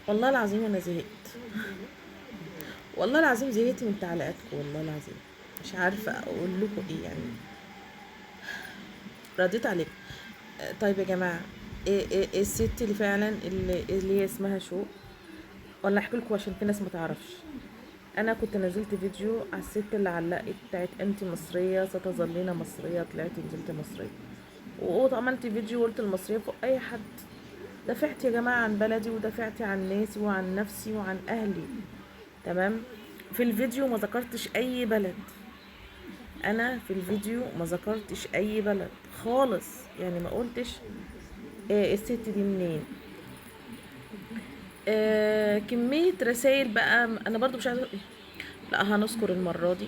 والله العظيم انا زهقت. والله العظيم زهقت من تعليقاتكم، والله العظيم مش عارفه اقول لكم ايه يعني. رديت عليكم. طيب يا جماعه، إيه الست اللي فعلا اللي هي اسمها شو، ولا احكي لكم عشان في ناس ما تعرفش. انا كنت نزلت فيديو على الست اللي علقت بتاعت انت مصريه ستظلين مصريه، طلعت نزلت مصريه وعملت فيديو قلت المصريه فوق اي حد. دافعت يا جماعه عن بلدي، ودافعت عن ناسي وعن نفسي وعن اهلي. تمام. في الفيديو ما ذكرتش اي بلد. انا في الفيديو ما ذكرتش اي بلد خالص، يعني ما قلتش الست دي منين. كمية رسائل بقى، انا برضو مش عايزة. لا، هنذكر المرة دي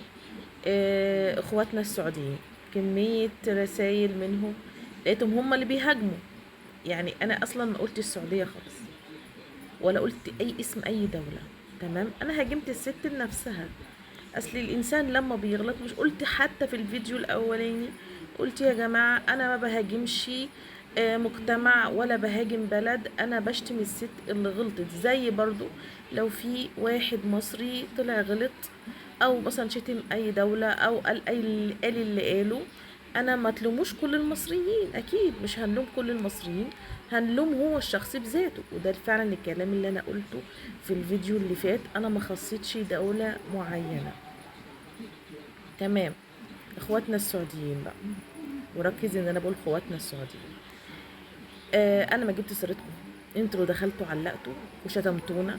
اخواتنا السعوديين. كمية رسائل منهم لقيتهم هم اللي بيهاجموا. يعني انا اصلا ما قلت السعودية خالص، ولا قلت اي اسم اي دولة. تمام، انا هاجمت الست بنفسها. اصل الانسان لما بيغلط، مش قلت حتى في الفيديو الاولاني، قلت يا جماعة انا ما بهاجمش مجتمع ولا بهاجم بلد، انا بشتم الست اللي غلطت. زي برضو لو في واحد مصري طلع غلط، او مثلا شتم اي دولة او قال اللي قاله، انا ما تلوموش كل المصريين، اكيد مش هنلوم كل المصريين، هنلوم هو الشخص بذاته. وده فعلا الكلام اللي انا قلته في الفيديو اللي فات، انا ما خصيتش دولة معينة. تمام. اخواتنا السعوديين بقى، وركز ان انا بقول اخواتنا السعوديين. انا ما جبت سيرتكم، انتوا دخلتوا علقتوا وشتمتونا.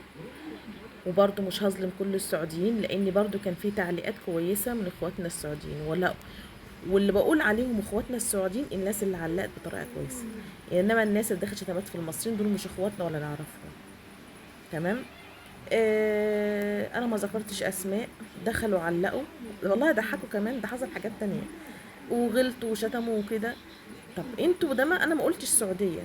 وبرضه مش هظلم كل السعوديين، لان برضه كان في تعليقات كويسه من اخواتنا السعوديين، ولا واللي بقول عليهم اخواتنا السعوديين الناس اللي علقت بطريقه كويسه. انما الناس اللي دخلت شتمت في المصريين دول مش اخواتنا ولا نعرفهم. تمام. انا ما ذكرتش اسماء، دخلوا علقوا. والله ضحكوا كمان، ده حصل حاجات تانية وغلطوا وشتموا وكده. طب انتوا ده، ما انا ما قلتش السعوديه،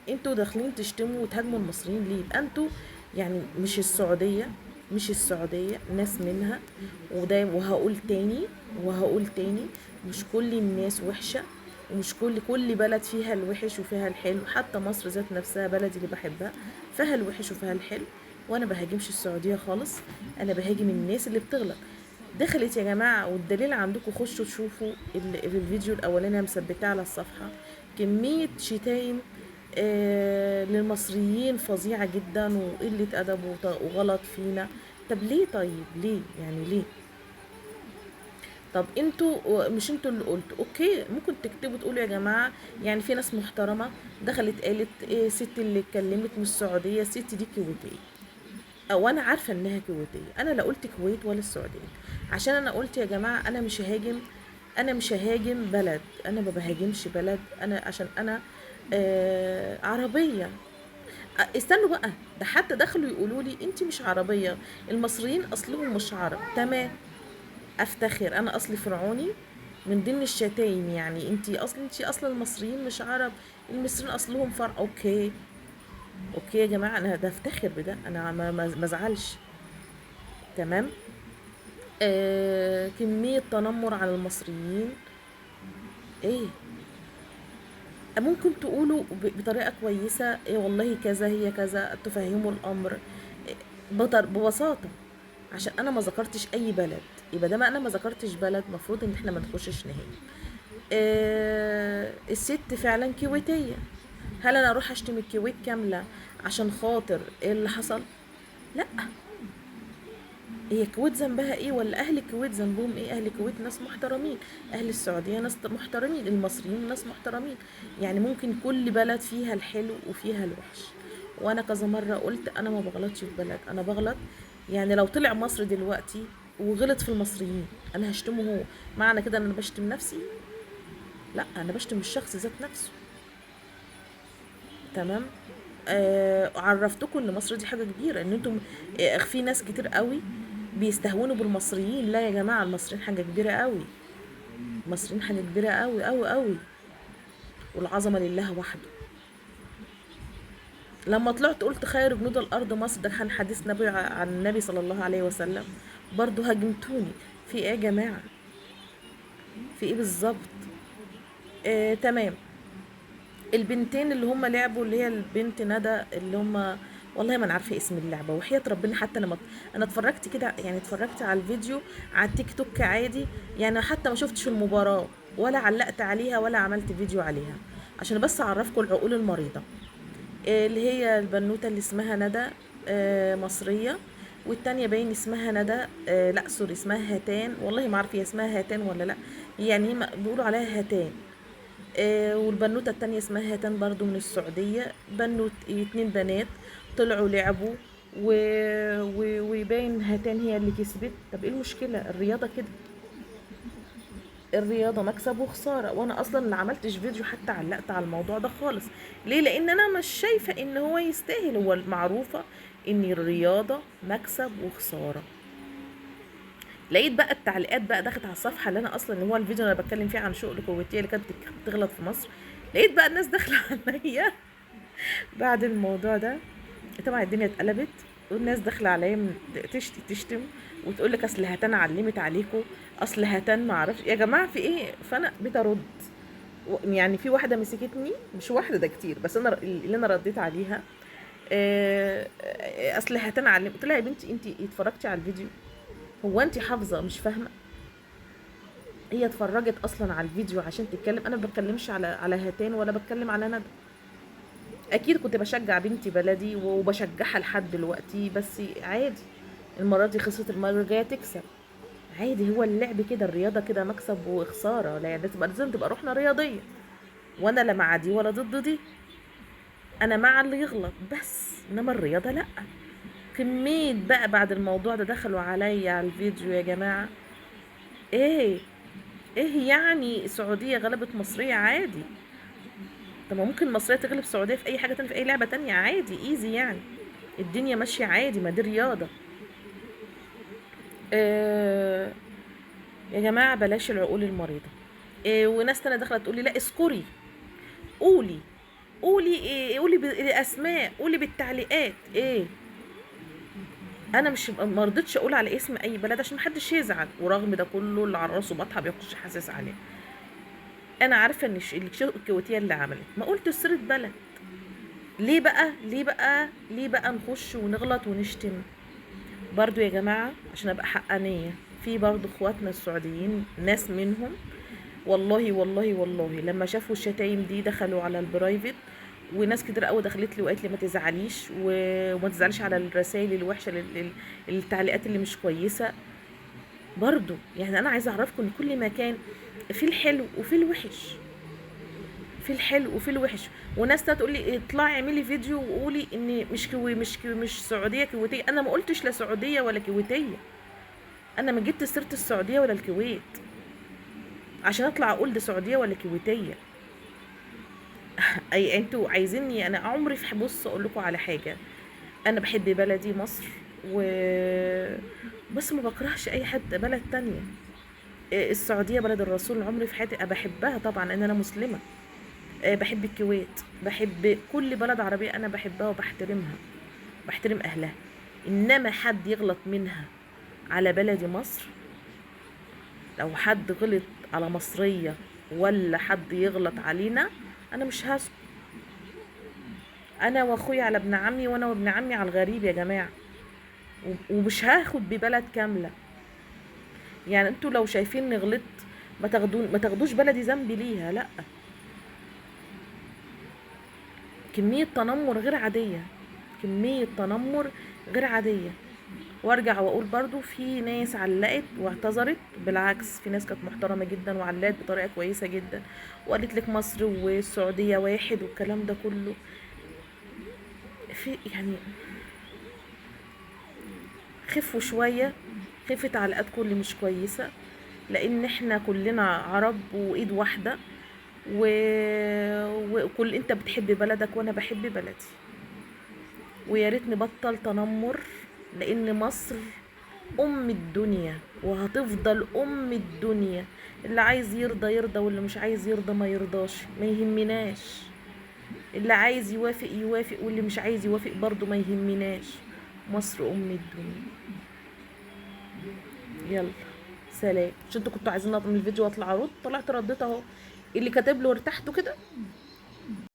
انتوا داخلين تشتموا وتهاجموا المصريين ليه؟ يبقى انتوا يعني مش السعوديه، مش السعوديه ناس منها. وده وهقول تاني، وهقول تاني، مش كل الناس وحشه، ومش كل بلد فيها الوحش وفيها الحلو. حتى مصر ذات نفسها بلدي اللي بحبها فيها الوحش وفيها الحلو. وانا بهاجمش السعوديه خالص، انا بهاجم الناس اللي بتغلط. دخلت يا جماعة، والدليل عندكم، خشوا تشوفوا في الفيديو الأولاني أنا مثبتاه على الصفحة. كمية شتايم للمصريين فظيعة جدا، وقلة أدب وغلط فينا. طب ليه؟ طيب ليه؟ يعني ليه؟ طب انتوا مش انتوا اللي قلتوا؟ اوكي، ممكن تكتبوا تقولوا يا جماعة، يعني في ناس محترمة دخلت قالت ايه، ست اللي اتكلمت من السعودية الست دي كويتية، او انا عارفه انها كويتيه. انا لا قلت كويت ولا السعوديه، عشان انا قلت يا جماعه انا مش هاجم، انا مش هاجم بلد، انا ما بهاجمش بلد، انا عشان انا عربيه. استنوا بقى، ده حتى دخلوا يقولوا لي انت مش عربيه، المصريين اصلهم مش عرب. تمام، افتخر انا اصلي فرعوني من ضمن الشتايم. يعني انت اصلا المصريين مش عرب، المصريين اصلهم فرع. اوكي، اوكي يا جماعه، انا ده افتخر بده، انا ما ازعلش. تمام. كمية تنمر على المصريين. ايه، ممكن تقولوا بطريقة كويسة، ايه والله كذا هي كذا، تفهموا الامر إيه، ببساطة. عشان انا ما ذكرتش اي بلد، يبقى ده ما انا ما ذكرتش بلد، مفروض ان احنا ما نخشش نهائي. الست فعلا كويتية. هل انا اروح اشتم الكويت كاملة عشان خاطر ايه اللي حصل؟ لا. هي الكويت ذنبها ايه؟ ولا اهل الكويت ذنبهم ايه؟ اهل الكويت ناس محترمين، اهل السعوديه ناس محترمين، المصريين ناس محترمين. يعني ممكن كل بلد فيها الحلو وفيها الوحش. وانا كذا مره قلت انا ما بغلطش في بلد، انا بغلط. يعني لو طلع مصر دلوقتي وغلط في المصريين، انا هشتمه هو؟ معنى كده ان انا بشتم نفسي؟ لا، انا بشتم الشخص ذات نفسه. تمام. عرفتكم ان مصر دي حاجه كبيره، ان انتم في ناس كتير قوي بيستهونوا بالمصريين. لا يا جماعه، المصريين حاجه كبيره قوي، المصريين حاجه كبيره قوي قوي قوي، والعظمه لله وحده. لما طلعت قلت خير جنود الارض مصر، ده كان حديث نبي عن النبي صلى الله عليه وسلم، برضو هاجمتوني. في ايه يا جماعه؟ في ايه بالظبط؟ تمام. البنتين اللي هم لعبوا، اللي هي البنت ندى اللي هم والله ما انا عارفه اسم اللعبه، وحياه ربنا حتى انا اتفرجت كده، يعني اتفرجت على الفيديو على التيك توك عادي، يعني حتى ما شفتش المباراه ولا علقت عليها ولا عملت فيديو عليها، عشان بس اعرفكم العقول المريضه. اللي هي البنوته اللي اسمها ندى، مصريه، والتانية باين اسمها ندى، لا سوري اسمها هاتان، والله ما عارفه هي اسمها هاتان ولا لا، يعني بيقولوا عليها هاتان. والبنوتة التانية اسمها هاتان برضو من السعودية، اتنين بنات طلعوا لعبوا و... ويبين هاتان هي اللي كسبت. طب ايه المشكلة؟ الرياضة كده، الرياضة مكسب وخسارة، وانا اصلا اللي عملتش فيديو حتى علقت على الموضوع ده خالص. ليه؟ لان انا مش شايفة ان هو يستاهل، هو المعروفة ان الرياضة مكسب وخسارة. لقيت بقى التعليقات بقى دخلت على الصفحه اللي انا اصلا، اللي هو الفيديو اللي انا بتكلم فيه عن شغل كويتيه اللي كانت بتغلط في مصر، لقيت بقى الناس داخله عليا بعد الموضوع ده. طبعا الدنيا اتقلبت، والناس داخله عليا تشتم وتقول لك اصل هتان علمت عليكم، اصل هتان ما اعرفش يا جماعه في ايه. فانا بترد، يعني في واحده مسكتني، مش واحده ده كتير، بس انا اللي انا رديت عليها، اصل هتان علم. قلت لها يا بنتي انت اتفرجتي على الفيديو؟ هو انت حافظه مش فاهمه؟ هي اتفرجت اصلا على الفيديو عشان تتكلم. انا ما بتكلمش على هاتان ولا بتكلم على ندى. اكيد كنت بشجع بنتي بلدي وبشجعها لحد دلوقتي، بس عادي، المره دي خسرت، المره الجايه تكسب عادي. هو اللعب كده، الرياضه كده مكسب وخساره، لا يعني لازم تبقى روحنا رياضيه، وانا لا مع دي ولا ضد دي، انا مع اللي يغلط بس، انما الرياضه لا. كمية بقى بعد الموضوع ده دخلوا عليا على الفيديو يا جماعه، ايه ايه يعني سعوديه غلبت مصريه عادي؟ طب ما ممكن مصرية تغلب السعودية في أي حاجة تانية، في أي لعبة تانية عادي، ايزي يعني، الدنيا ماشية عادي، ما دي رياضة. آه يا جماعة بلاش العقول المريضة. وناس تانية داخلة تقولي لا اذكري، قولي، قولي إيه، قولي بالأسماء، قولي بالتعليقات ايه. أنا مش مرضتش أقول على اسم أي بلد عشان محدش يزعل، ورغم ده كله اللي على راسه بطحة بيخش حاسس عليه. أنا عارفة إن الكويتية اللي عملت، ما قلت سيرة بلد. ليه بقى ليه بقى ليه بقى نخش ونغلط ونشتم؟ برضو يا جماعة عشان ابقى حقانية، في برضو اخواتنا السعوديين ناس منهم والله والله والله لما شافوا الشتايم دي دخلوا على البرايفت، وناس كتير قوي دخلت لي وقالت لي ما تزعليش وما تزعليش على الرسائل الوحشة التعليقات اللي مش كويسة. برضو يعني انا عايزة اعرفكم ان كل مكان في الحلو وفي الوحش، في الحلو وفي الوحش. وناس تقول لي اطلعي اعملي فيديو وقولي ان مش سعوديه كويتيه. انا ما قلتش لا سعوديه ولا كويتيه، انا ما جبت سيره السعوديه ولا الكويت عشان اطلع اقول ده سعوديه ولا كويتيه. اي انتوا عايزيني انا عمري في بص اقول لكم على حاجه، انا بحب بلدي مصر و بس ما بكرهش اي حد بلد تانية. السعوديه بلد الرسول، عمري في حياتي بحبها طبعا لان انا مسلمه. بحب الكويت، بحب كل بلد عربية أنا بحبها وبحترمها، بحترم أهلها. إنما حد يغلط منها على بلدي مصر، لو حد غلط على مصرية ولا حد يغلط علينا، أنا مش هسكت. أنا وأخويا على ابن عمي، وأنا وابن عمي على الغريب يا جماعة، ومش هاخد ببلد كاملة. يعني انتوا لو شايفين اني غلطت ما تاخدوش بلدي ذنبي ليها، لأ. كمية تنمر غير عادية، كمية تنمر غير عادية. وارجع واقول برضو في ناس علقت واعتذرت، بالعكس في ناس كانت محترمة جدا وعلقت بطريقة كويسة جدا، وقالت لك مصر والسعودية واحد والكلام ده كله. في يعني خفوا شوية، خفت تعليقاتكم اللي مش كويسة، لان احنا كلنا عرب وايد واحدة و... وكل انت بتحب بلدك وانا بحب بلدي، ويا ريت نبطل تنمر، لان مصر ام الدنيا وهتفضل ام الدنيا. اللي عايز يرضى يرضى، واللي مش عايز يرضى ما يرضاش، ما يهمناش. اللي عايز يوافق يوافق، واللي مش عايز يوافق برضو ما يهمناش. مصر ام الدنيا. يلا سلام. مش انتوا كنتوا عايزين اطلع من الفيديو واطلع ارد؟ طلعت رديت اهو. اللي كاتب له ارتحتوا كده